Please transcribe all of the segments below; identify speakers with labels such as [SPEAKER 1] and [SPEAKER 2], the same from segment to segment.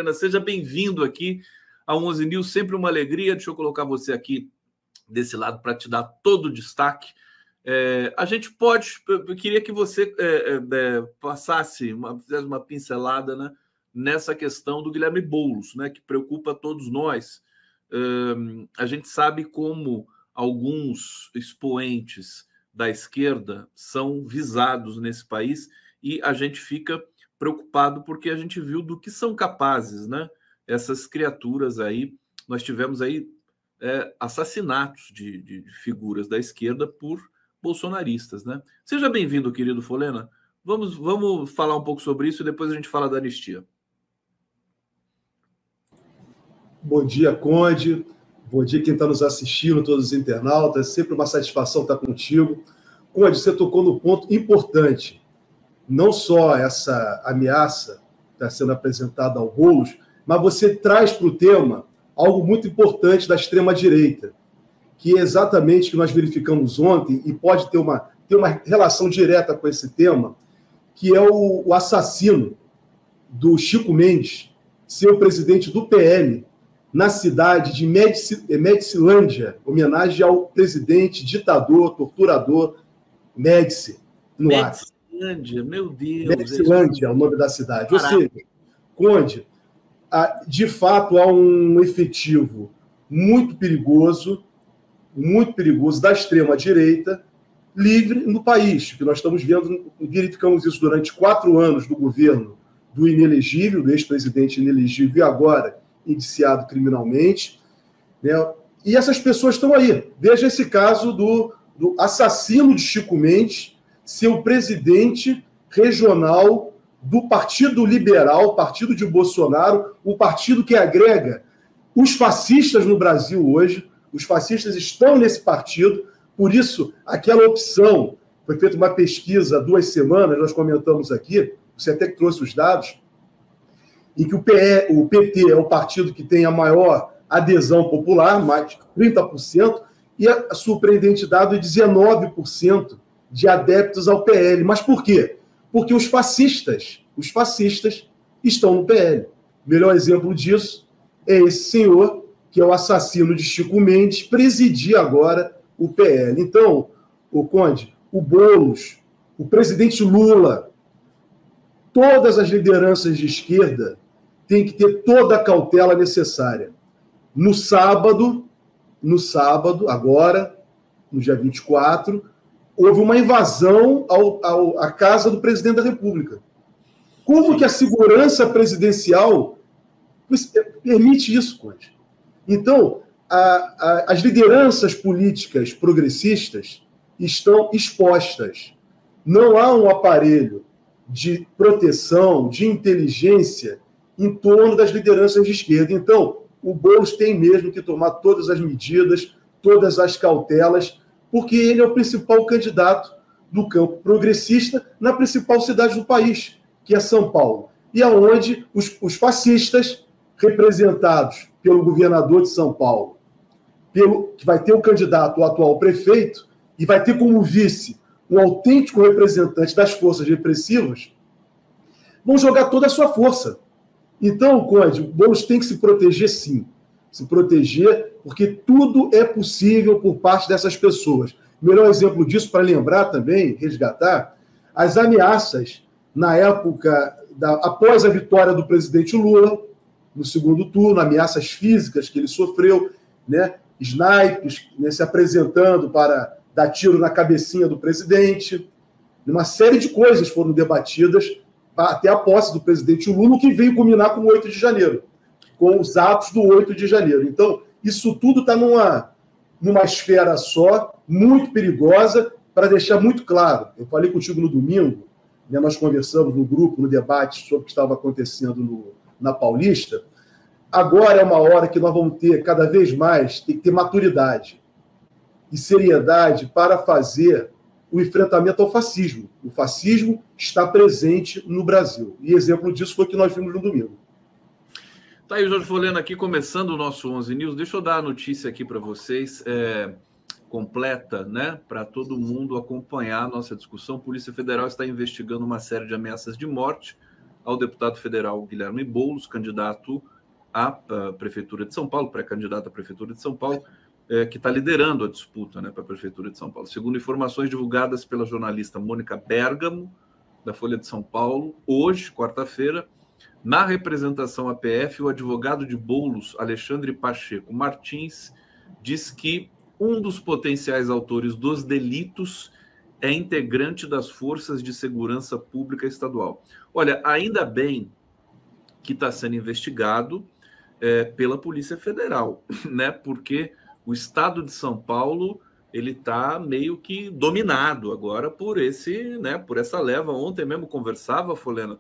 [SPEAKER 1] Folena, seja bem-vindo aqui ao 11 News, sempre uma alegria. Deixa eu colocar você aqui desse lado para te dar todo o destaque. A gente eu queria que você fizesse uma pincelada, né, nessa questão do Guilherme Boulos, né, que preocupa todos nós. A gente sabe como alguns expoentes da esquerda são visados nesse país e a gente fica preocupado porque a gente viu do que são capazes, né, essas criaturas aí. Nós tivemos aí assassinatos de figuras da esquerda por bolsonaristas, né? Seja bem-vindo, querido Folena. Vamos falar um pouco sobre isso e depois a gente fala da anistia.
[SPEAKER 2] Bom dia, Conde. Bom dia quem está nos assistindo, todos os internautas. Sempre uma satisfação estar contigo. Conde, você tocou no ponto importante. Não só essa ameaça que está sendo apresentada ao Boulos, mas você traz para o tema algo muito importante da extrema-direita, que é exatamente o que nós verificamos ontem e pode ter uma relação direta com esse tema, que é o assassino do Chico Mendes, ser o presidente do PL, na cidade de Medicilândia, homenagem ao presidente, ditador, torturador Médici, no Acre.
[SPEAKER 1] Medicilândia, meu Deus.
[SPEAKER 2] Medicilândia é o nome da cidade. Ou seja, Conde, de fato há um efetivo muito perigoso da extrema-direita livre no país, que nós estamos vendo, verificamos isso durante 4 anos do governo do inelegível, do ex-presidente inelegível e agora indiciado criminalmente, né? E essas pessoas estão aí. Veja esse caso do assassino de Chico Mendes, ser o presidente regional do Partido Liberal, partido de Bolsonaro, o partido que agrega os fascistas no Brasil hoje. Os fascistas estão nesse partido, por isso aquela opção, foi feita uma pesquisa há 2 semanas, nós comentamos aqui, você até que trouxe os dados, em que o PT é o partido que tem a maior adesão popular, mais de 30%, e a surpreendente dado é 19% de adeptos ao PL. Mas por quê? Porque os fascistas estão no PL. O melhor exemplo disso é esse senhor, que é o assassino de Chico Mendes, presidir agora o PL. Então, o Conde, o Boulos, o presidente Lula, todas as lideranças de esquerda têm que ter toda a cautela necessária. No sábado, agora, no dia 24, houve uma invasão à casa do presidente da República. Como que a segurança presidencial permite isso, Conde? Então, as lideranças políticas progressistas estão expostas. Não há um aparelho de proteção, de inteligência em torno das lideranças de esquerda. Então, o Boulos tem mesmo que tomar todas as medidas, todas as cautelas, porque ele é o principal candidato do campo progressista na principal cidade do país, que é São Paulo, e aonde os fascistas, representados pelo governador de São Paulo, que vai ter o candidato, o atual prefeito, e vai ter como vice um autêntico representante das forças repressivas, vão jogar toda a sua força. Então, Conde, o Boulos tem que se proteger, sim. Se proteger, porque tudo é possível por parte dessas pessoas. O melhor exemplo disso, para lembrar também, resgatar, as ameaças na época, após a vitória do presidente Lula, no segundo turno, ameaças físicas que ele sofreu, né? Snipes, né, se apresentando para dar tiro na cabecinha do presidente. Uma série de coisas foram debatidas até a posse do presidente Lula, que veio culminar com o 8 de janeiro, com os atos do 8 de janeiro. Então, isso tudo está numa esfera só, muito perigosa, para deixar muito claro. Eu falei contigo no domingo, né, nós conversamos no grupo, no debate sobre o que estava acontecendo na Paulista. Agora é uma hora que nós vamos ter, cada vez mais, tem que ter maturidade e seriedade para fazer o enfrentamento ao fascismo. O fascismo está presente no Brasil. E exemplo disso foi o que nós vimos no domingo.
[SPEAKER 1] Tá aí o Jorge Folena aqui, começando o nosso 11 News. Deixa eu dar a notícia aqui para vocês, completa, né, para todo mundo acompanhar a nossa discussão. A Polícia Federal está investigando uma série de ameaças de morte ao deputado federal Guilherme Boulos, candidato à Prefeitura de São Paulo, pré-candidato à Prefeitura de São Paulo, que está liderando a disputa, né, para a Prefeitura de São Paulo. Segundo informações divulgadas pela jornalista Mônica Bergamo, da Folha de São Paulo, hoje, quarta-feira, na representação APF, o advogado de Boulos, Alexandre Pacheco Martins, diz que um dos potenciais autores dos delitos é integrante das Forças de Segurança Pública Estadual. Olha, ainda bem que está sendo investigado pela Polícia Federal, né? Porque o Estado de São Paulo ele está meio que dominado agora por essa leva. Ontem mesmo conversava, Folena,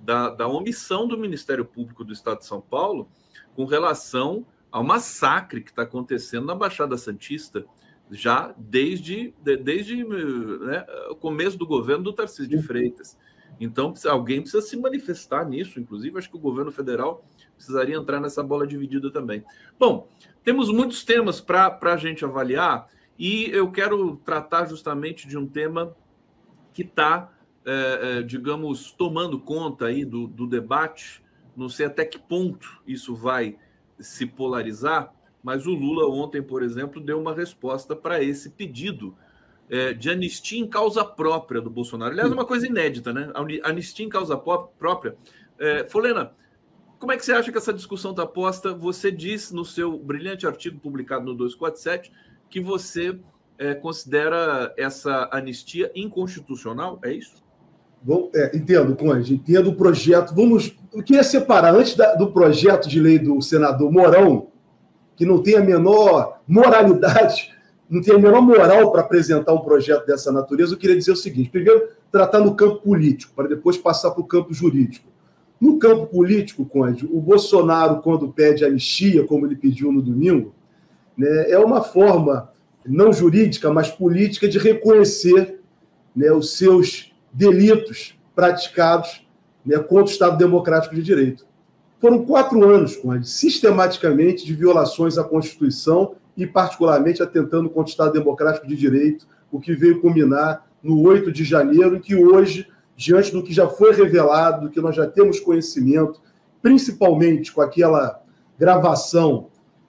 [SPEAKER 1] da omissão do Ministério Público do Estado de São Paulo com relação ao massacre que está acontecendo na Baixada Santista, já desde né, o começo do governo do Tarcísio de Freitas. Então, alguém precisa se manifestar nisso, inclusive acho que o governo federal precisaria entrar nessa bola dividida também. Bom, temos muitos temas para a gente avaliar, e eu quero tratar justamente de um tema que está, digamos, tomando conta aí do debate. Não sei até que ponto isso vai se polarizar, mas o Lula ontem, por exemplo, deu uma resposta para esse pedido de anistia em causa própria do Bolsonaro. Aliás, uma coisa inédita, né? Anistia em causa própria. Folena, como é que você acha que essa discussão está posta? Você disse no seu brilhante artigo publicado no 247 que você considera essa anistia inconstitucional, é isso?
[SPEAKER 2] Bom, entendo, Conde, entendo o projeto. Eu queria separar, antes do projeto de lei do senador Mourão, que não tem a menor moralidade, não tem a menor moral para apresentar um projeto dessa natureza, eu queria dizer o seguinte: primeiro, tratar no campo político, para depois passar para o campo jurídico. No campo político, Conde, o Bolsonaro, quando pede anistia, como ele pediu no domingo, né, é uma forma não jurídica, mas política, de reconhecer, né, os seus delitos praticados, né, contra o Estado Democrático de Direito. Foram 4 anos, Conde, sistematicamente, de violações à Constituição e, particularmente, atentando contra o Estado Democrático de Direito, o que veio culminar no 8 de janeiro, em que hoje, diante do que já foi revelado, do que nós já temos conhecimento, principalmente com aquela gravação,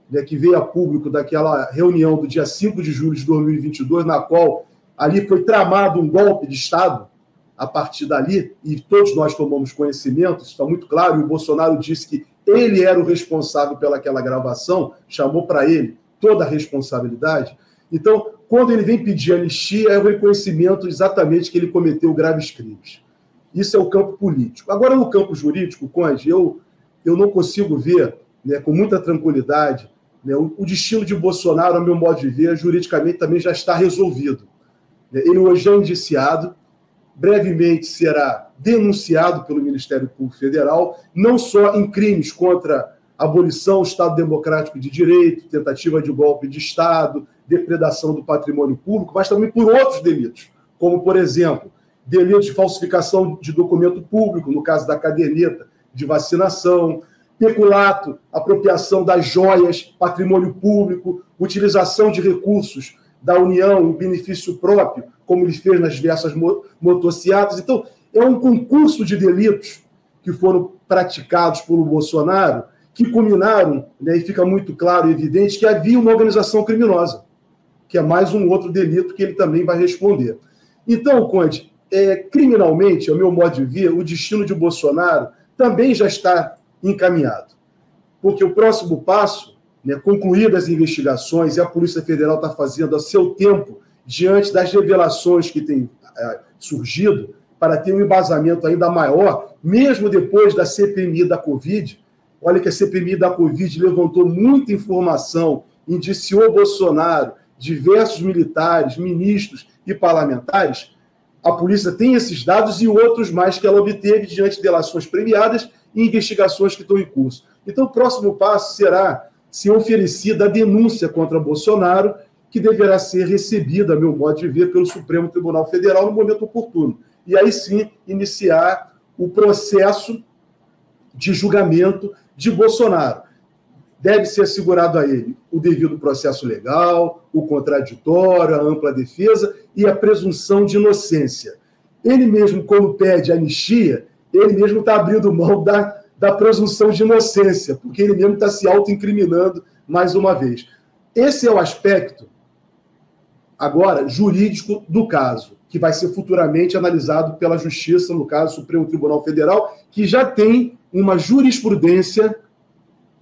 [SPEAKER 2] né, que veio a público daquela reunião do dia 5 de julho de 2022, na qual ali foi tramado um golpe de Estado, a partir dali, e todos nós tomamos conhecimento, isso está muito claro, e o Bolsonaro disse que ele era o responsável pelaquela gravação, chamou para ele toda a responsabilidade. Então, quando ele vem pedir anistia, é o reconhecimento exatamente que ele cometeu graves crimes. Isso é o campo político. Agora, no campo jurídico, Conde, eu não consigo ver, né, com muita tranquilidade, né, o destino de Bolsonaro, ao meu modo de ver, juridicamente também já está resolvido. Ele hoje é indiciado, brevemente será denunciado pelo Ministério Público Federal, não só em crimes contra a abolição do Estado Democrático de Direito, tentativa de golpe de Estado, depredação do patrimônio público, mas também por outros delitos, como, por exemplo, delitos de falsificação de documento público, no caso da caderneta de vacinação, peculato, apropriação das joias, patrimônio público, utilização de recursos da União em benefício próprio, como ele fez nas diversas motociatas. Então, é um concurso de delitos que foram praticados pelo Bolsonaro, que culminaram, né, e fica muito claro e evidente que havia uma organização criminosa, que é mais um outro delito que ele também vai responder. Então, Conde, criminalmente, ao meu modo de ver, o destino de Bolsonaro também já está encaminhado. Porque o próximo passo, né, concluídas as investigações, e a Polícia Federal está fazendo a seu tempo, diante das revelações que têm surgido, para ter um embasamento ainda maior, mesmo depois da CPMI da Covid. Olha que a CPMI da Covid levantou muita informação, indiciou Bolsonaro, diversos militares, ministros e parlamentares. A polícia tem esses dados e outros mais que ela obteve diante de delações premiadas e investigações que estão em curso. Então, o próximo passo será ser oferecida a denúncia contra Bolsonaro, que deverá ser recebida, a meu modo de ver, pelo Supremo Tribunal Federal no momento oportuno. E aí sim iniciar o processo de julgamento de Bolsonaro. Deve ser assegurado a ele o devido processo legal, o contraditório, a ampla defesa e a presunção de inocência. Ele mesmo, quando pede anistia, ele mesmo está abrindo mão da presunção de inocência, porque ele mesmo está se autoincriminando mais uma vez. Esse é o aspecto, agora, jurídico do caso, que vai ser futuramente analisado pela Justiça, no caso, Supremo Tribunal Federal, que já tem uma jurisprudência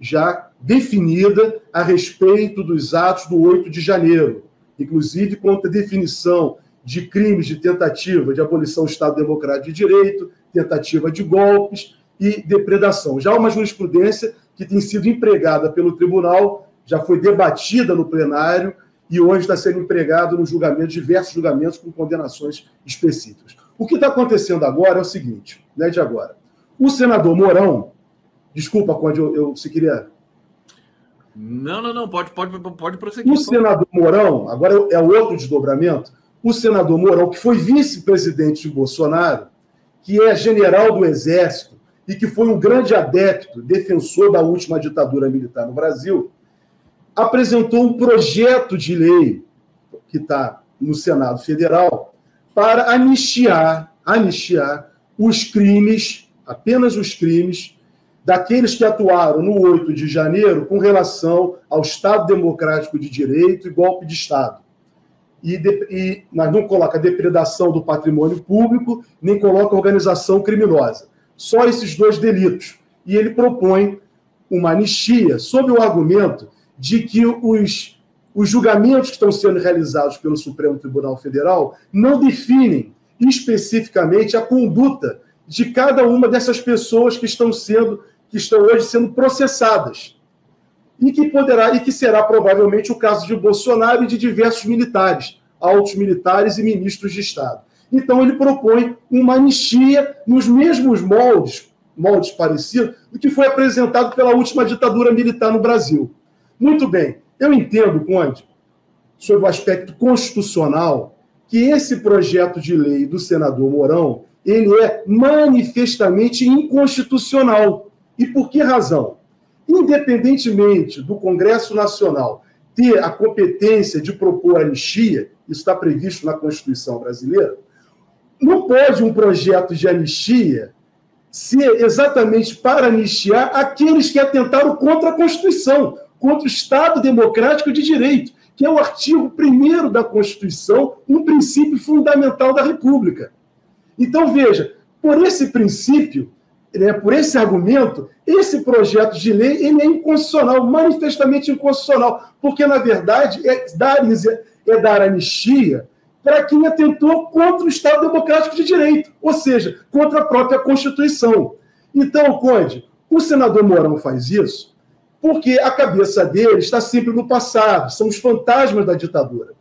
[SPEAKER 2] já definida a respeito dos atos do 8 de janeiro, inclusive quanto à definição de crimes de tentativa de abolição do Estado Democrático de Direito, tentativa de golpes e depredação. Já uma jurisprudência que tem sido empregada pelo tribunal, já foi debatida no plenário e hoje está sendo empregado no julgamento, diversos julgamentos com condenações específicas. O que está acontecendo agora é o seguinte, né, de agora. O senador Mourão, desculpa, Conde, se queria...
[SPEAKER 1] Não, pode prosseguir.
[SPEAKER 2] O senador Mourão, agora é o outro desdobramento, o senador Mourão, que foi vice-presidente de Bolsonaro, que é general do Exército e que foi um grande adepto, defensor da última ditadura militar no Brasil, apresentou um projeto de lei, que está no Senado Federal, para anistiar os crimes, apenas os crimes, daqueles que atuaram no 8 de janeiro com relação ao Estado Democrático de Direito e golpe de Estado. Mas não coloca depredação do patrimônio público, nem coloca organização criminosa. Só esses dois delitos. E ele propõe uma anistia sob o argumento de que os julgamentos que estão sendo realizados pelo Supremo Tribunal Federal não definem especificamente a conduta de cada uma dessas pessoas que estão hoje sendo processadas. E que será provavelmente o caso de Bolsonaro e de diversos militares, altos militares e ministros de Estado. Então, ele propõe uma anistia nos mesmos moldes parecidos do que foi apresentado pela última ditadura militar no Brasil. Muito bem, eu entendo, Conde, sobre o aspecto constitucional, que esse projeto de lei do senador Mourão, ele é manifestamente inconstitucional. E por que razão? Independentemente do Congresso Nacional ter a competência de propor anistia, isso está previsto na Constituição brasileira, não pode um projeto de anistia ser exatamente para anistiar aqueles que atentaram contra a Constituição, contra o Estado Democrático de Direito, que é o artigo 1º da Constituição, um princípio fundamental da República. Então, veja, por esse princípio, por esse argumento, esse projeto de lei ele é inconstitucional, manifestamente inconstitucional, porque, na verdade, é dar anistia para quem atentou contra o Estado Democrático de Direito, ou seja, contra a própria Constituição. Então, Conde, o senador Mourão faz isso porque a cabeça dele está sempre no passado, são os fantasmas da ditadura.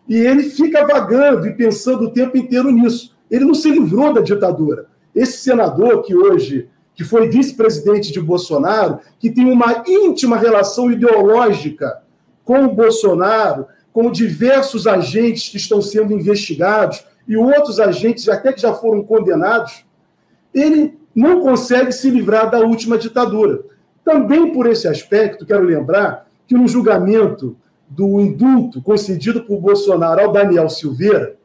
[SPEAKER 2] E ele fica vagando e pensando o tempo inteiro nisso. Ele não se livrou da ditadura. Esse senador que foi vice-presidente de Bolsonaro, que tem uma íntima relação ideológica com o Bolsonaro, com diversos agentes que estão sendo investigados e outros agentes até que já foram condenados, ele não consegue se livrar da última ditadura. Também por esse aspecto, quero lembrar que no julgamento do indulto concedido por Bolsonaro ao Daniel Silveira,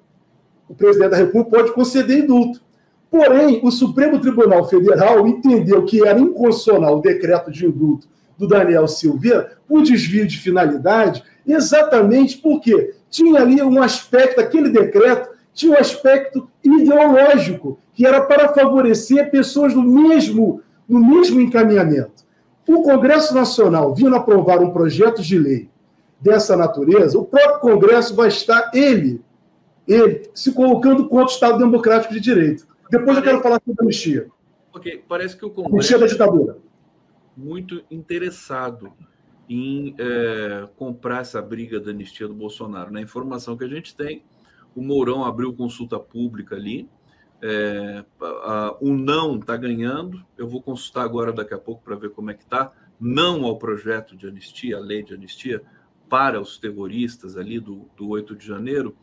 [SPEAKER 2] o presidente da República pode conceder indulto. Porém, o Supremo Tribunal Federal entendeu que era inconstitucional o decreto de indulto do Daniel Silveira por desvio de finalidade, exatamente porque tinha ali um aspecto, aquele decreto tinha um aspecto ideológico, que era para favorecer pessoas no mesmo encaminhamento. O Congresso Nacional, vindo aprovar um projeto de lei dessa natureza, o próprio Congresso vai estar, ele se colocando contra o Estado Democrático de Direito. Depois eu quero falar sobre a anistia.
[SPEAKER 1] Ok, parece que o Congresso...
[SPEAKER 2] Anistia da ditadura.
[SPEAKER 1] Muito interessado em comprar essa briga da anistia do Bolsonaro. Na informação que a gente tem, o Mourão abriu consulta pública ali, o não está ganhando, eu vou consultar agora daqui a pouco para ver como é que está, não ao projeto de anistia, a lei de anistia para os terroristas ali do 8 de janeiro,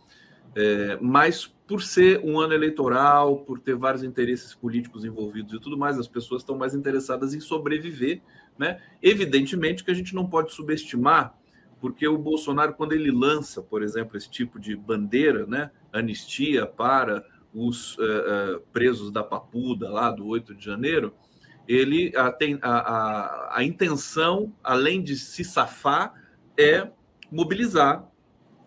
[SPEAKER 1] mas por ser um ano eleitoral, por ter vários interesses políticos envolvidos e tudo mais, as pessoas estão mais interessadas em sobreviver, né? Evidentemente que a gente não pode subestimar, porque o Bolsonaro, quando ele lança, por exemplo, esse tipo de bandeira, né, anistia para os presos da Papuda, lá do 8 de janeiro, ele tem a intenção, além de se safar, é mobilizar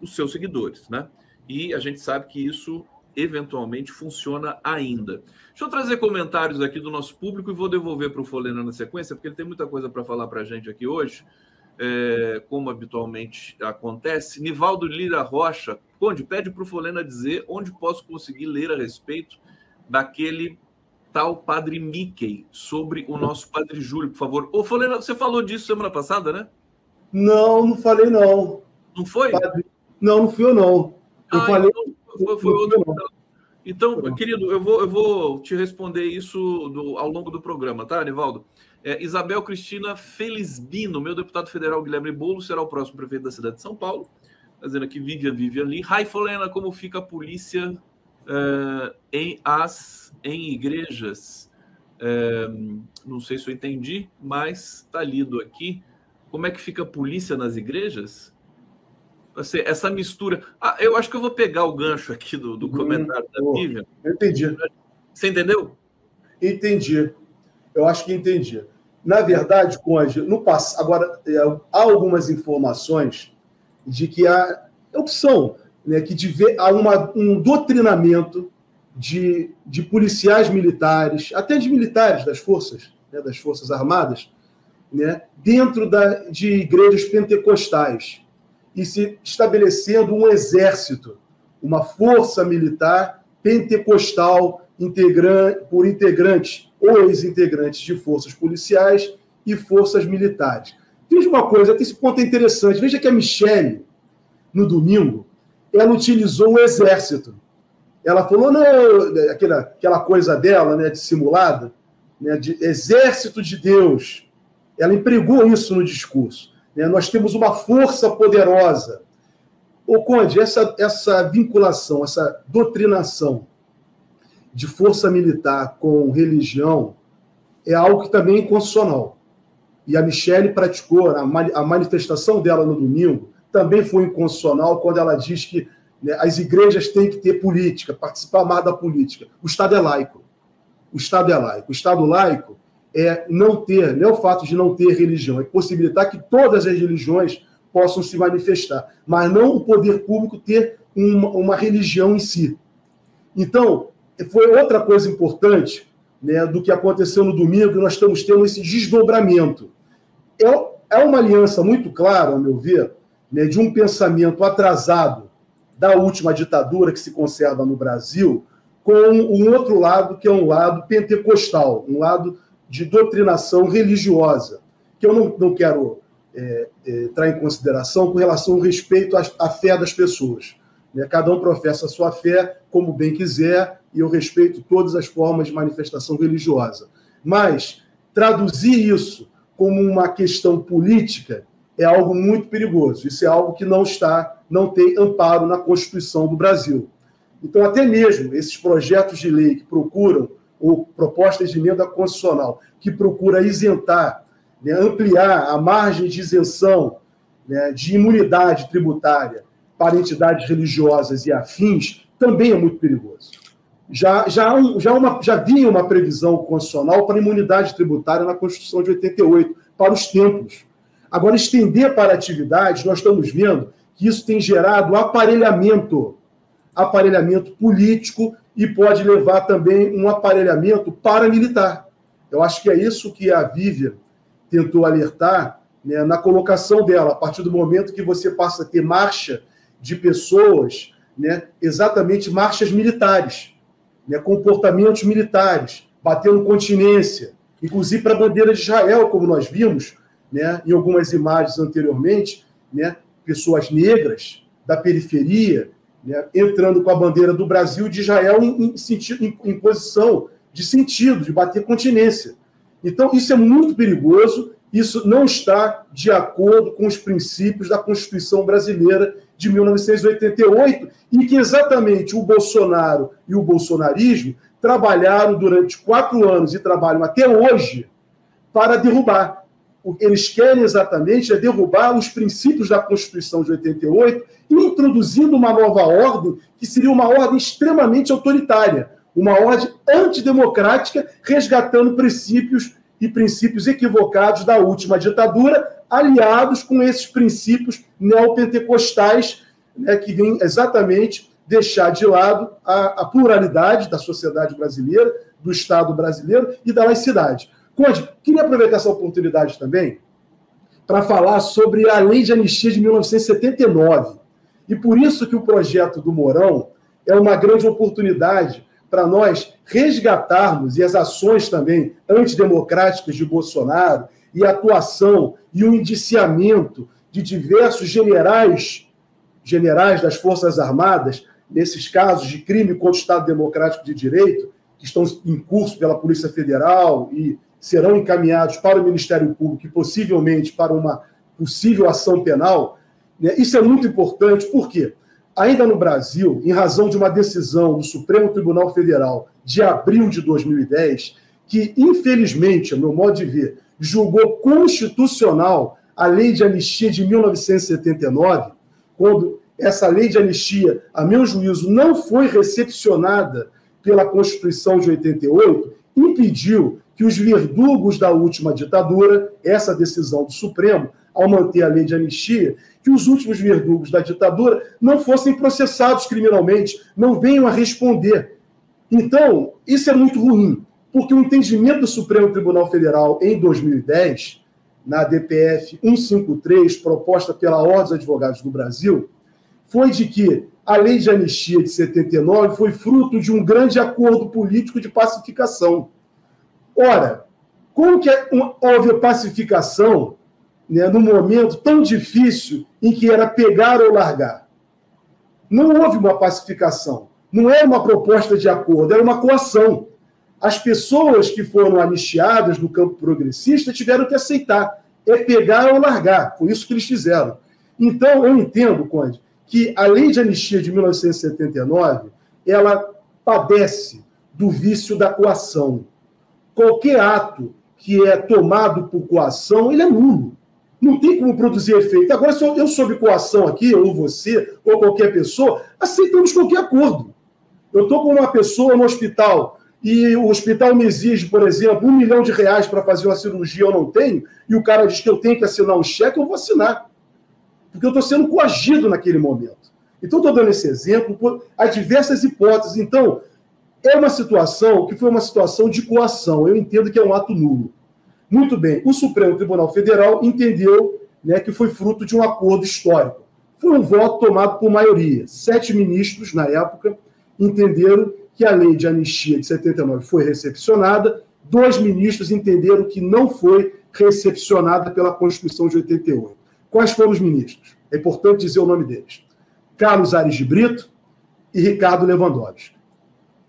[SPEAKER 1] os seus seguidores, né? E a gente sabe que isso eventualmente funciona ainda. Deixa eu trazer comentários aqui do nosso público e vou devolver para o Folena na sequência, porque ele tem muita coisa para falar para a gente aqui hoje, como habitualmente acontece. Nivaldo Lira Rocha, Conde, pede para o Folena dizer onde posso conseguir ler a respeito daquele tal Padre Mickey sobre o nosso Padre Júlio, por favor. Ô, Folena, você falou disso semana passada, né?
[SPEAKER 2] Não, não falei, não.
[SPEAKER 1] Não foi?
[SPEAKER 2] Não, não fui eu, não. Eu falei...
[SPEAKER 1] Então, foi outro. Então, querido, eu vou te responder isso ao longo do programa, tá, Nivaldo? Isabel Cristina Felizbino, meu deputado federal Guilherme Boulos será o próximo prefeito da cidade de São Paulo. Fazendo aqui Vivian Lee. Hi, Folena, como fica a polícia em igrejas? Não sei se eu entendi, mas está lido aqui. Como é que fica a polícia nas igrejas? Essa mistura... eu acho que eu vou pegar o gancho aqui do comentário da Vivian.
[SPEAKER 2] Eu entendi.
[SPEAKER 1] Você entendeu?
[SPEAKER 2] Entendi. Eu acho que entendi. Na verdade, Conde, agora há algumas informações de que há opção, né, que há um doutrinamento de policiais militares, até de militares das forças, né, das Forças Armadas, né, dentro de igrejas pentecostais, e se estabelecendo um exército, uma força militar pentecostal por integrantes ou ex-integrantes de forças policiais e forças militares. Veja uma coisa, esse ponto é interessante. Veja que a Michelle, no domingo, ela utilizou o exército. Ela falou, não, aquela coisa dela, né, dissimulada, né, de exército de Deus. Ela empregou isso no discurso. Né? Nós temos uma força poderosa. Ô, Conde, essa vinculação, essa doutrinação de força militar com religião é algo que também é inconstitucional. E a Michelle praticou, a manifestação dela no domingo também foi inconstitucional quando ela diz que, né, as igrejas têm que ter política, participar mais da política. O Estado é laico. O Estado é laico. O Estado laico não é o fato de não ter religião, é possibilitar que todas as religiões possam se manifestar, mas não o poder público ter uma religião em si. Então, foi outra coisa importante, né, do que aconteceu no domingo, nós estamos tendo esse desdobramento. É uma aliança muito clara, ao meu ver, né, de um pensamento atrasado da última ditadura que se conserva no Brasil, com um outro lado, que é um lado pentecostal, um lado de doutrinação religiosa, que eu não quero entrar em consideração com relação ao respeito à fé das pessoas. Né? Cada um professa a sua fé como bem quiser, e eu respeito todas as formas de manifestação religiosa. Mas traduzir isso como uma questão política é algo muito perigoso. Isso é algo que não tem amparo na Constituição do Brasil. Então, até mesmo esses projetos de lei que procuram, ou propostas de emenda constitucional, que procura isentar, né, ampliar a margem de isenção, né, de imunidade tributária para entidades religiosas e afins, também é muito perigoso. Já vinha uma previsão constitucional para imunidade tributária na Constituição de 88, para os templos. Agora, estender para atividades, nós estamos vendo que isso tem gerado aparelhamento político e pode levar também um aparelhamento paramilitar. Eu acho que é isso que a Vivian tentou alertar, né, na colocação dela, a partir do momento que você passa a ter marcha de pessoas, né, exatamente marchas militares, né, comportamentos militares, batendo continência, inclusive para a bandeira de Israel, como nós vimos, né, em algumas imagens anteriormente, né, pessoas negras da periferia, né, entrando com a bandeira do Brasil e de Israel em posição de sentido, de bater continência. Então, isso é muito perigoso, isso não está de acordo com os princípios da Constituição brasileira de 1988, e que exatamente o Bolsonaro e o bolsonarismo trabalharam durante 4 anos e trabalham até hoje para derrubar. o que eles querem exatamente é derrubar os princípios da Constituição de 88, introduzindo uma nova ordem, que seria uma ordem extremamente autoritária, uma ordem antidemocrática, resgatando princípios equivocados da última ditadura, aliados com esses princípios neopentecostais, né, que vêm exatamente deixar de lado a pluralidade da sociedade brasileira, do Estado brasileiro e da laicidade. Conde, queria aproveitar essa oportunidade também para falar sobre a Lei de Anistia de 1979. E por isso que o projeto do Mourão é uma grande oportunidade para nós resgatarmos, e as ações também antidemocráticas de Bolsonaro, e a atuação e o indiciamento de diversos generais das Forças Armadas, nesses casos de crime contra o Estado Democrático de Direito, que estão em curso pela Polícia Federal e serão encaminhados para o Ministério Público e possivelmente para uma possível ação penal. Isso é muito importante, porque ainda no Brasil, em razão de uma decisão do Supremo Tribunal Federal de abril de 2010, que, infelizmente, a meu modo de ver, julgou constitucional a Lei de Anistia de 1979, quando essa Lei de Anistia, a meu juízo, não foi recepcionada pela Constituição de 88, impediu que os verdugos da última ditadura, essa decisão do Supremo, ao manter a Lei de Anistia, que os últimos verdugos da ditadura não fossem processados criminalmente, não venham a responder. Então, isso é muito ruim, porque o entendimento do Supremo Tribunal Federal em 2010, na DPF 153, proposta pela Ordem dos Advogados do Brasil, foi de que a Lei de Anistia de 79 foi fruto de um grande acordo político de pacificação. Ora, como que houve pacificação, né, num momento tão difícil em que era pegar ou largar? Não houve uma pacificação, não era uma proposta de acordo, era uma coação. As pessoas que foram anistiadas no campo progressista tiveram que aceitar, é pegar ou largar, foi isso que eles fizeram. Então, eu entendo, Conde, que a Lei de Anistia de 1979, ela padece do vício da coação. Qualquer ato que é tomado por coação, ele é nulo. Não tem como produzir efeito. Agora, se eu sob coação aqui, ou você, ou qualquer pessoa, aceitamos qualquer acordo. Eu estou com uma pessoa no hospital e o hospital me exige, por exemplo, R$1 milhão para fazer uma cirurgia, eu não tenho, e o cara diz que eu tenho que assinar um cheque, eu vou assinar. Porque eu estou sendo coagido naquele momento. Então, estou dando esse exemplo, há diversas hipóteses. Então, é uma situação que foi uma situação de coação. Eu entendo que é um ato nulo. Muito bem, o Supremo Tribunal Federal entendeu, né, que foi fruto de um acordo histórico. Foi um voto tomado por maioria. 7 ministros, na época, entenderam que a Lei de Anistia de 79 foi recepcionada, 2 ministros entenderam que não foi recepcionada pela Constituição de 88. Quais foram os ministros? É importante dizer o nome deles. Carlos Aires de Brito e Ricardo Lewandowski.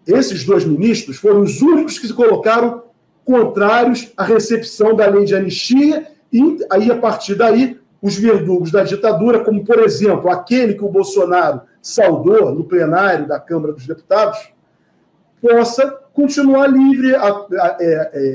[SPEAKER 2] Esses 2 ministros foram os únicos que se colocaram contrários à recepção da Lei de Anistia e aí, a partir daí, os verdugos da ditadura, como, por exemplo, aquele que o Bolsonaro saudou no plenário da Câmara dos Deputados, possa continuar livre.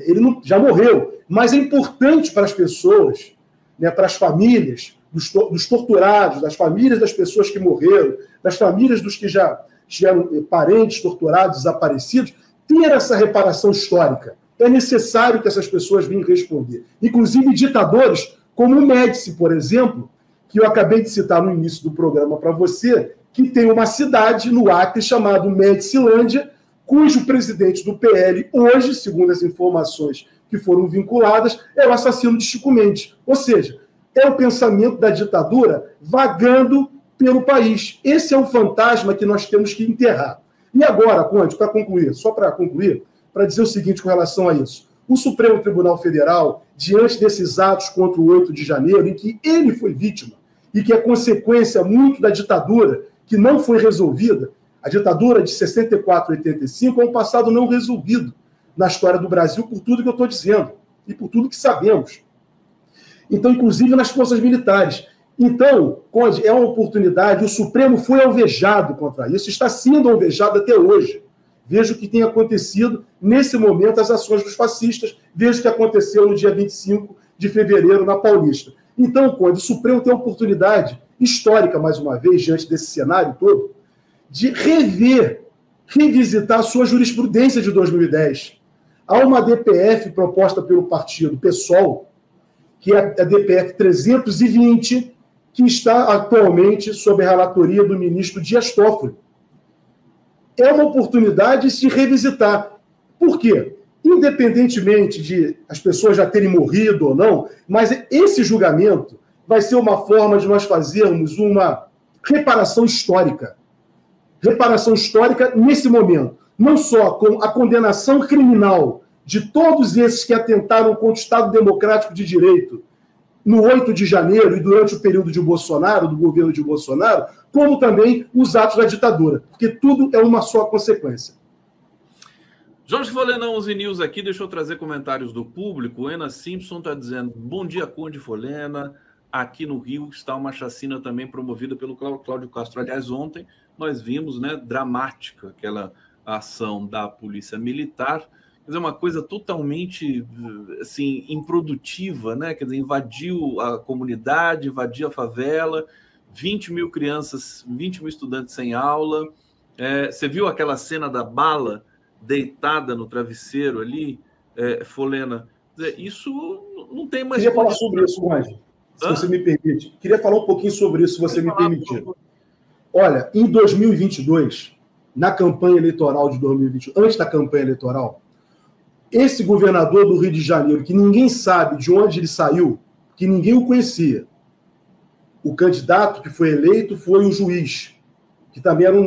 [SPEAKER 2] Ele não, já morreu, mas é importante para as pessoas, né, para as famílias dos torturados, das famílias das pessoas que morreram, das famílias dos que já tiveram parentes torturados, desaparecidos, ter essa reparação histórica. É necessário que essas pessoas venham responder. Inclusive ditadores como o Médici, por exemplo, que eu acabei de citar no início do programa para você, que tem uma cidade no Acre chamada Medicilândia, cujo presidente do PL hoje, segundo as informações que foram vinculadas, é o assassino de Chico Mendes. Ou seja, é o pensamento da ditadura vagando pelo país. Esse é um fantasma que nós temos que enterrar. E agora, Conde, para concluir, só para concluir, para dizer o seguinte com relação a isso. O Supremo Tribunal Federal, diante desses atos contra o 8 de janeiro, em que ele foi vítima, e que é consequência muito da ditadura, que não foi resolvida, a ditadura de 64 a 85 é um passado não resolvido na história do Brasil, por tudo que eu estou dizendo, e por tudo que sabemos. Então, inclusive nas forças militares. Então, Conde, é uma oportunidade, o Supremo foi alvejado contra isso, está sendo alvejado até hoje. Veja o que tem acontecido nesse momento, as ações dos fascistas, veja o que aconteceu no dia 25 de fevereiro na Paulista. Então, Conde, o Supremo tem a oportunidade histórica, mais uma vez, diante desse cenário todo, de revisitar a sua jurisprudência de 2010. Há uma DPF proposta pelo partido PSOL, que é a DPF 320, que está atualmente sob a relatoria do ministro Dias Toffoli. É uma oportunidade de se revisitar. Por quê? Independentemente de as pessoas já terem morrido ou não, mas esse julgamento vai ser uma forma de nós fazermos uma reparação histórica. Reparação histórica nesse momento. Não só com a condenação criminal de todos esses que atentaram contra o Estado Democrático de Direito no 8 de janeiro e durante o período de Bolsonaro, do governo de Bolsonaro, como também os atos da ditadura, porque tudo é uma só consequência.
[SPEAKER 1] Jorge Folenão, 11 News aqui, deixa eu trazer comentários do público. O Ana Simpson está dizendo, bom dia, Conde Folena. Aqui no Rio está uma chacina também promovida pelo Cláudio Castro. Aliás, ontem nós vimos, né, dramática, aquela ação da Polícia Militar. Quer dizer, uma coisa totalmente, assim, improdutiva, né? Quer dizer, invadiu a comunidade, invadiu a favela, 20 mil crianças, 20 mil estudantes sem aula. Você viu aquela cena da bala deitada no travesseiro ali, Folena? Isso não tem mais...
[SPEAKER 2] Queria falar sobre isso, Conde, se você me permite. Queria falar um pouquinho sobre isso, se você me permitir. Olha, em 2022, na campanha eleitoral de 2022, antes da campanha eleitoral, esse governador do Rio de Janeiro, que ninguém sabe de onde ele saiu, que ninguém o conhecia, o candidato que foi eleito foi o juiz, que também era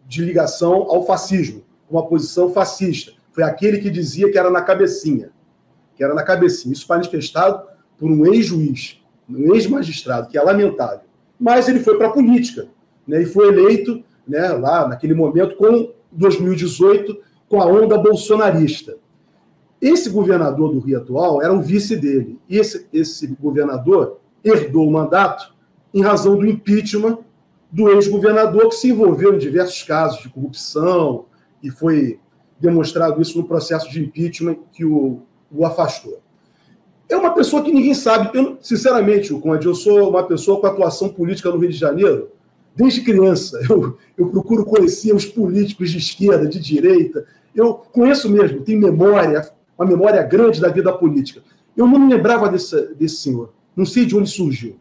[SPEAKER 2] de ligação ao fascismo, uma posição fascista. Foi aquele que dizia que era na cabecinha. Isso manifestado por um ex-juiz, um ex-magistrado, que é lamentável. Mas ele foi para a política, né, e foi eleito, né, lá naquele momento, com 2018, com a onda bolsonarista. Esse governador do Rio atual era o vice dele. E esse governador herdou o mandato em razão do impeachment do ex-governador, que se envolveu em diversos casos de corrupção, e foi demonstrado isso no processo de impeachment que o afastou. É uma pessoa que ninguém sabe. Sinceramente, Conde, eu sou uma pessoa com atuação política no Rio de Janeiro desde criança. Eu procuro conhecer os políticos de esquerda, de direita. Eu conheço mesmo, tenho memória, uma memória grande da vida política. Eu não me lembrava desse senhor. Não sei de onde surgiu.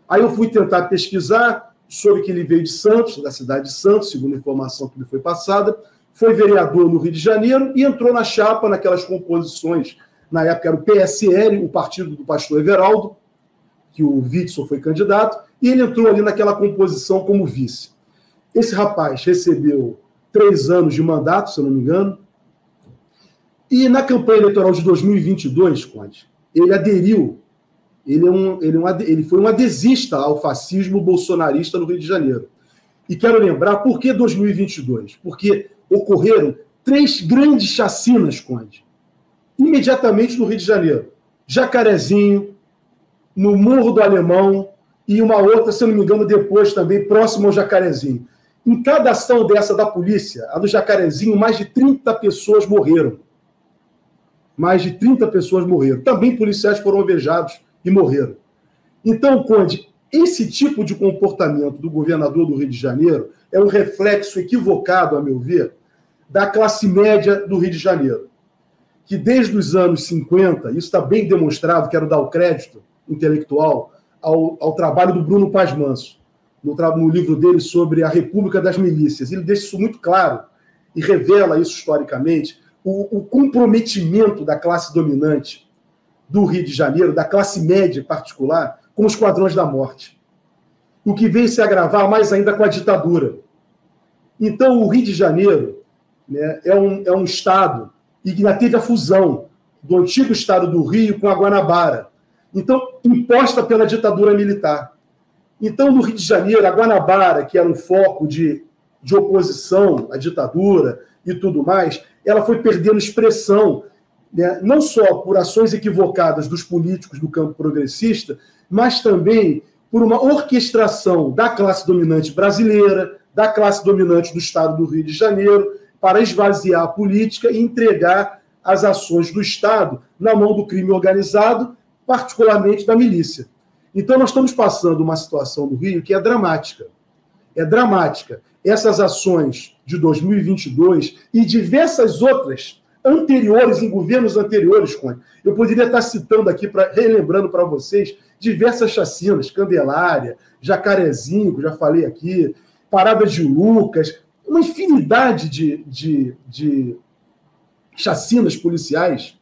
[SPEAKER 2] Aí eu fui tentar pesquisar, soube que ele veio de Santos, da cidade de Santos, segundo a informação que me foi passada, foi vereador no Rio de Janeiro e entrou na chapa, naquelas composições, na época era o PSL, o partido do pastor Everaldo, que o Witzel foi candidato, e ele entrou ali naquela composição como vice. Esse rapaz recebeu 3 anos de mandato, se eu não me engano, e na campanha eleitoral de 2022, Conde, ele aderiu, ele foi um adesista ao fascismo bolsonarista no Rio de Janeiro. E quero lembrar, por que 2022? Porque ocorreram 3 grandes chacinas, Conde, imediatamente no Rio de Janeiro. Jacarezinho, no Morro do Alemão, e uma outra, se eu não me engano, depois também, próximo ao Jacarezinho. Em cada ação dessa da polícia, a do Jacarezinho, mais de 30 pessoas morreram. Mais de 30 pessoas morreram. Também policiais foram alvejados e morreram. Então, Conde, esse tipo de comportamento do governador do Rio de Janeiro é um reflexo equivocado, a meu ver, da classe média do Rio de Janeiro, que desde os anos 50, isso está bem demonstrado, quero dar o crédito intelectual ao trabalho do Bruno Paz Manso, no livro dele sobre a República das Milícias. Ele deixa isso muito claro e revela isso historicamente, o comprometimento da classe dominante do Rio de Janeiro, da classe média em particular, com os quadrões da morte. O que veio se agravar mais ainda com a ditadura. Então, o Rio de Janeiro, né, é um estado e que ainda teve a fusão do antigo estado do Rio com a Guanabara. Então, imposta pela ditadura militar. Então, no Rio de Janeiro, a Guanabara, que era um foco de oposição à ditadura e tudo mais, ela foi perdendo expressão, né, não só por ações equivocadas dos políticos do campo progressista, mas também por uma orquestração da classe dominante brasileira, da classe dominante do estado do Rio de Janeiro, para esvaziar a política e entregar as ações do Estado na mão do crime organizado particularmente da milícia. Então, nós estamos passando uma situação no Rio que é dramática. É dramática. Essas ações de 2022 e diversas outras anteriores, em governos anteriores, Conde. Eu poderia estar citando aqui, relembrando para vocês, diversas chacinas, Candelária, Jacarezinho, que eu já falei aqui, Parada de Lucas, uma infinidade de chacinas policiais,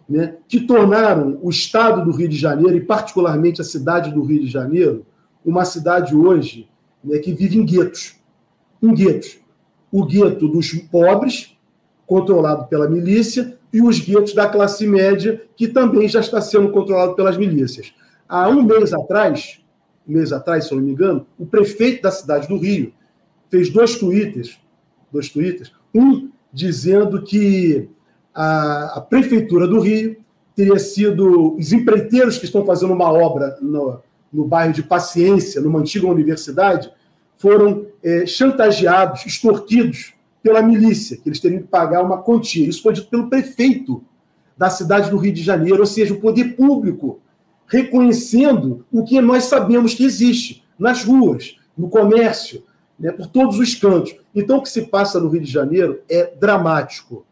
[SPEAKER 2] né, que tornaram o estado do Rio de Janeiro, e particularmente a cidade do Rio de Janeiro, uma cidade hoje, né, que vive em guetos. Em guetos. O gueto dos pobres, controlado pela milícia, e os guetos da classe média, que também já está sendo controlado pelas milícias. Há um mês atrás, se eu não me engano, o prefeito da cidade do Rio fez dois tweets, um dizendo que a prefeitura do Rio teria sido os empreiteiros que estão fazendo uma obra no bairro de Paciência, numa antiga universidade, foram chantageados, extorquidos pela milícia, que eles teriam que pagar uma quantia. Isso foi dito pelo prefeito da cidade do Rio de Janeiro, ou seja, o poder público reconhecendo o que nós sabemos que existe nas ruas, no comércio, né, por todos os cantos. Então, o que se passa no Rio de Janeiro é dramático.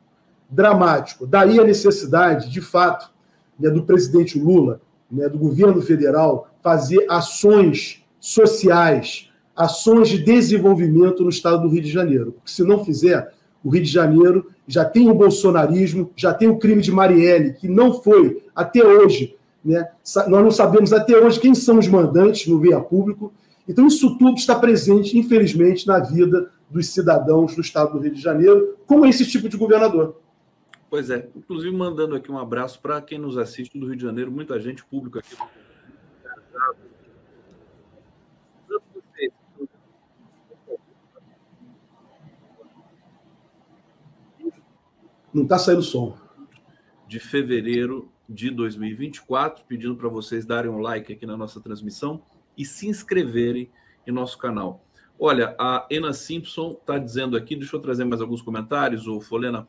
[SPEAKER 2] Dramático. Daí a necessidade, de fato, né, do presidente Lula, né, do governo federal, fazer ações sociais, ações de desenvolvimento no estado do Rio de Janeiro. Porque se não fizer, o Rio de Janeiro já tem o bolsonarismo, já tem o crime de Marielle, que não foi, até hoje, né, nós não sabemos até hoje quem são os mandantes no via público. Então, isso tudo está presente, infelizmente, na vida dos cidadãos do estado do Rio de Janeiro, como esse tipo de governador.
[SPEAKER 1] Pois é, inclusive mandando aqui um abraço para quem nos assiste do Rio de Janeiro, muita gente pública aqui.
[SPEAKER 2] Não está saindo som.
[SPEAKER 1] De fevereiro de 2024, pedindo para vocês darem um like aqui na nossa transmissão e se inscreverem em nosso canal. Olha, a Ana Simpson está dizendo aqui, deixa eu trazer mais alguns comentários, ô Folena.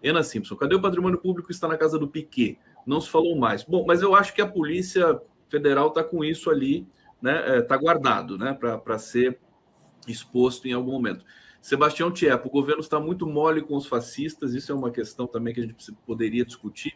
[SPEAKER 1] Ana Simpson, cadê o patrimônio público? Está na casa do Piquet. Não se falou mais. Bom, mas eu acho que a Polícia Federal está com isso ali, né? Está guardado, né? Para ser exposto em algum momento. Sebastião Tiepo, o governo está muito mole com os fascistas, isso é uma questão também que a gente poderia discutir.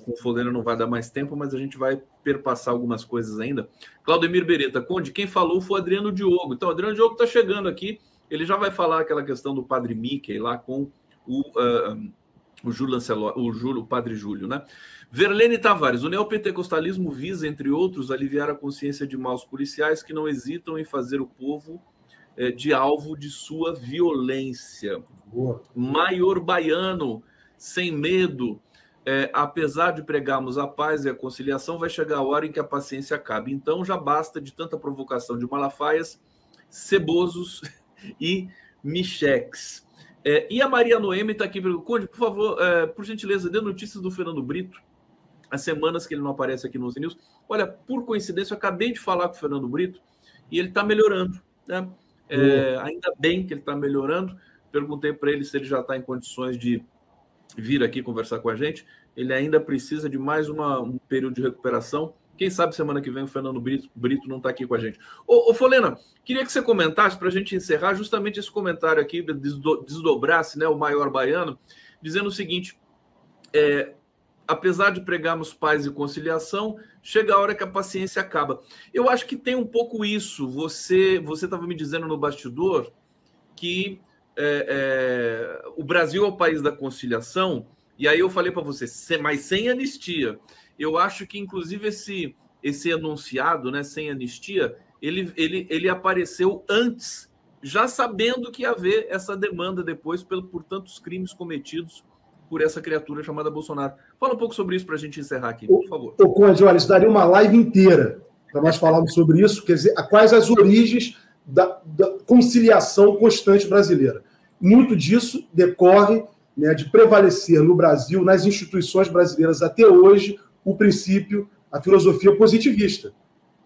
[SPEAKER 1] Com o Folena não vai dar mais tempo, mas a gente vai perpassar algumas coisas ainda. Claudemir Beretta, Conde, quem falou foi o Adriano Diogo. Então, o Adriano Diogo está chegando aqui, ele já vai falar aquela questão do Padre Mickey lá com o Júlio Lancelot, o Padre Júlio, né? Verlene Tavares, o neopentecostalismo visa, entre outros, aliviar a consciência de maus policiais que não hesitam em fazer o povo de alvo de sua violência.
[SPEAKER 2] Boa.
[SPEAKER 1] Maior Baiano, sem medo, apesar de pregarmos a paz e a conciliação, vai chegar a hora em que a paciência acabe. Então já basta de tanta provocação de Malafaias, cebosos e micheques. E a Maria Noemi está aqui, Conde, por favor, por gentileza, dê notícias do Fernando Brito. Há semanas que ele não aparece aqui nos News. Olha, por coincidência, eu acabei de falar com o Fernando Brito e ele está melhorando, né? Ainda bem que ele está melhorando. Perguntei para ele se ele já está em condições de vir aqui conversar com a gente. Ele ainda precisa de mais um período de recuperação. Quem sabe semana que vem o Fernando Brito não está aqui com a gente. Ô Folena, queria que você comentasse, para a gente encerrar, justamente esse comentário aqui, desdobrasse, né, o Maior Baiano, dizendo o seguinte: apesar de pregarmos paz e conciliação, chega a hora que a paciência acaba. Eu acho que tem um pouco isso. Você estava me dizendo no bastidor que o Brasil é o país da conciliação, e aí eu falei para você, mas sem anistia. Eu acho que, inclusive, esse enunciado, né, sem anistia, ele apareceu antes, já sabendo que ia haver essa demanda depois por tantos crimes cometidos por essa criatura chamada Bolsonaro. Fala um pouco sobre isso para a gente encerrar aqui, por favor.
[SPEAKER 2] Conde, olha, isso daria uma live inteira para nós falarmos sobre isso, quer dizer, quais as origens da conciliação constante brasileira. Muito disso decorre, né, de prevalecer no Brasil, nas instituições brasileiras até hoje, o princípio, a filosofia positivista,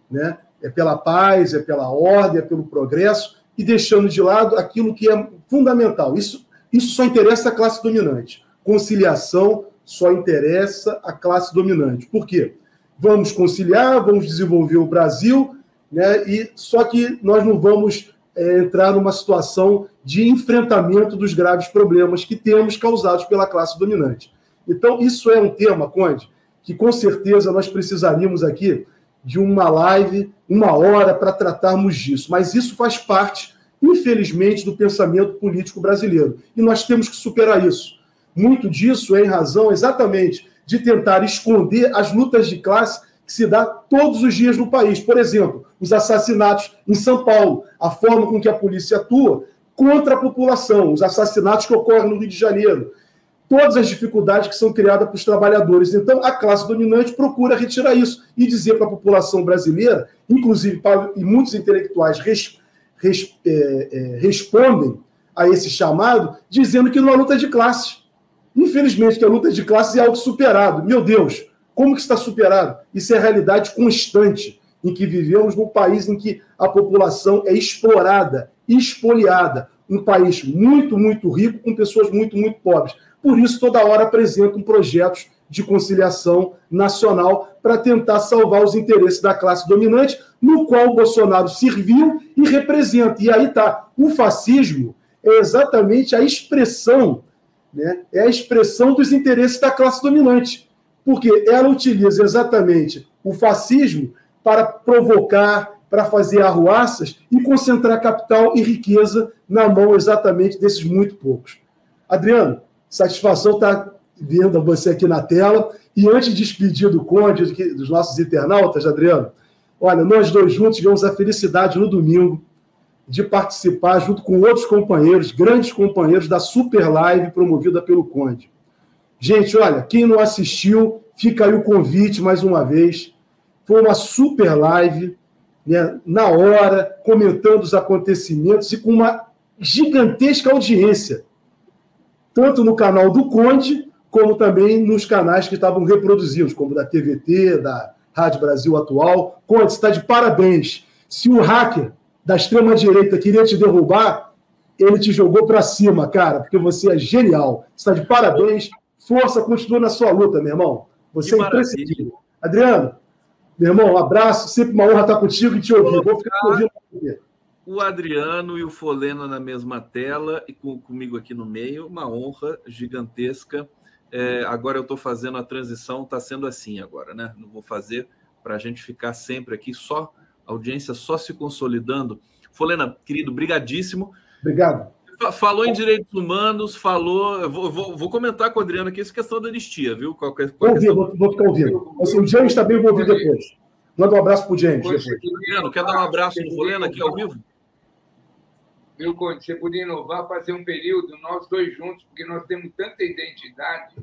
[SPEAKER 2] né? É pela paz, é pela ordem, é pelo progresso, e deixando de lado aquilo que é fundamental. Isso só interessa a classe dominante. Conciliação só interessa a classe dominante. Por quê? vamos conciliar, vamos desenvolver o Brasil, né? Só que nós não vamos entrar numa situação de enfrentamento dos graves problemas que temos causados pela classe dominante. Então, isso é um tema, Conde, que com certeza nós precisaríamos aqui de uma live, 1 hora, para tratarmos disso. Mas isso faz parte, infelizmente, do pensamento político brasileiro. E nós temos que superar isso. Muito disso é em razão, exatamente, de tentar esconder as lutas de classe que se dá todos os dias no país. Por exemplo, os assassinatos em São Paulo, a forma com que a polícia atua contra a população, os assassinatos que ocorrem no Rio de Janeiro, todas as dificuldades que são criadas para os trabalhadores. Então, a classe dominante procura retirar isso e dizer para a população brasileira, inclusive e muitos intelectuais respondem a esse chamado, dizendo que não há luta de classes. Infelizmente, que a luta de classes é algo superado. Meu Deus, como que está superado? Isso é a realidade constante em que vivemos num país em que a população é explorada, expoliada. Um país muito, muito rico com pessoas muito, muito pobres. Por isso, toda hora apresentam projetos de conciliação nacional para tentar salvar os interesses da classe dominante, no qual o Bolsonaro serviu e representa. E aí está. O fascismo é exatamente a expressão, né? É a expressão dos interesses da classe dominante. Porque ela utiliza exatamente o fascismo para provocar, para fazer arruaças e concentrar capital e riqueza na mão exatamente desses muito poucos. Adriano, satisfação estar vendo você aqui na tela. E antes de despedir do Conde, dos nossos internautas, Adriano, olha, nós dois juntos tivemos a felicidade no domingo de participar, junto com outros companheiros, grandes companheiros, da Super Live promovida pelo Conde. Gente, olha, quem não assistiu, fica aí o convite mais uma vez. Foi uma super live, né, na hora, comentando os acontecimentos e com uma gigantesca audiência, tanto no canal do Conde, como também nos canais que estavam reproduzidos, como da TVT, da Rádio Brasil Atual. Conde, você está de parabéns. Se o hacker da extrema-direita queria te derrubar, ele te jogou para cima, cara, porque você é genial. Você está de parabéns. Força, continua na sua luta, meu irmão. Você é imprescindível. Adriano, meu irmão, um abraço. Sempre uma honra estar contigo e te ouvir. Vou ficar te ouvindo.
[SPEAKER 1] O Adriano e o Folena na mesma tela e comigo aqui no meio. Uma honra gigantesca. Agora eu estou fazendo a transição, está sendo assim agora, né? Não vou fazer para a gente ficar sempre aqui, só a audiência só se consolidando. Folena, querido, brigadíssimo.
[SPEAKER 2] Obrigado.
[SPEAKER 1] Falou em direitos humanos, falou... Vou comentar com o Adriano aqui essa questão da anistia, viu?
[SPEAKER 2] Vou ficar ouvindo. O James também vou ouvir depois. Manda um abraço para o James.
[SPEAKER 1] Adriano, quer dar um abraço no Folena aqui ao vivo?
[SPEAKER 3] Viu, Conde? Você podia inovar, fazer um período, nós dois juntos, porque nós temos tanta identidade,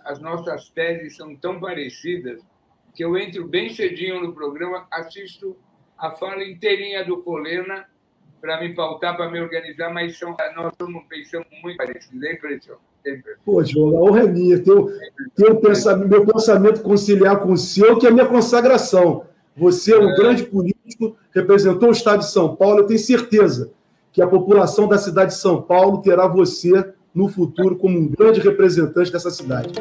[SPEAKER 3] as nossas teses são tão parecidas, que eu entro bem cedinho no programa, assisto a fala inteirinha do Folena, para me pautar, para me organizar, mas nós pensamos muito parecidos. É impressionante.
[SPEAKER 2] Pô, Diogo, a honra é minha. Meu pensamento conciliar com o seu, que é a minha consagração. Você é um grande político, representou o Estado de São Paulo. Eu tenho certeza que a população da cidade de São Paulo terá você no futuro como um grande representante dessa cidade.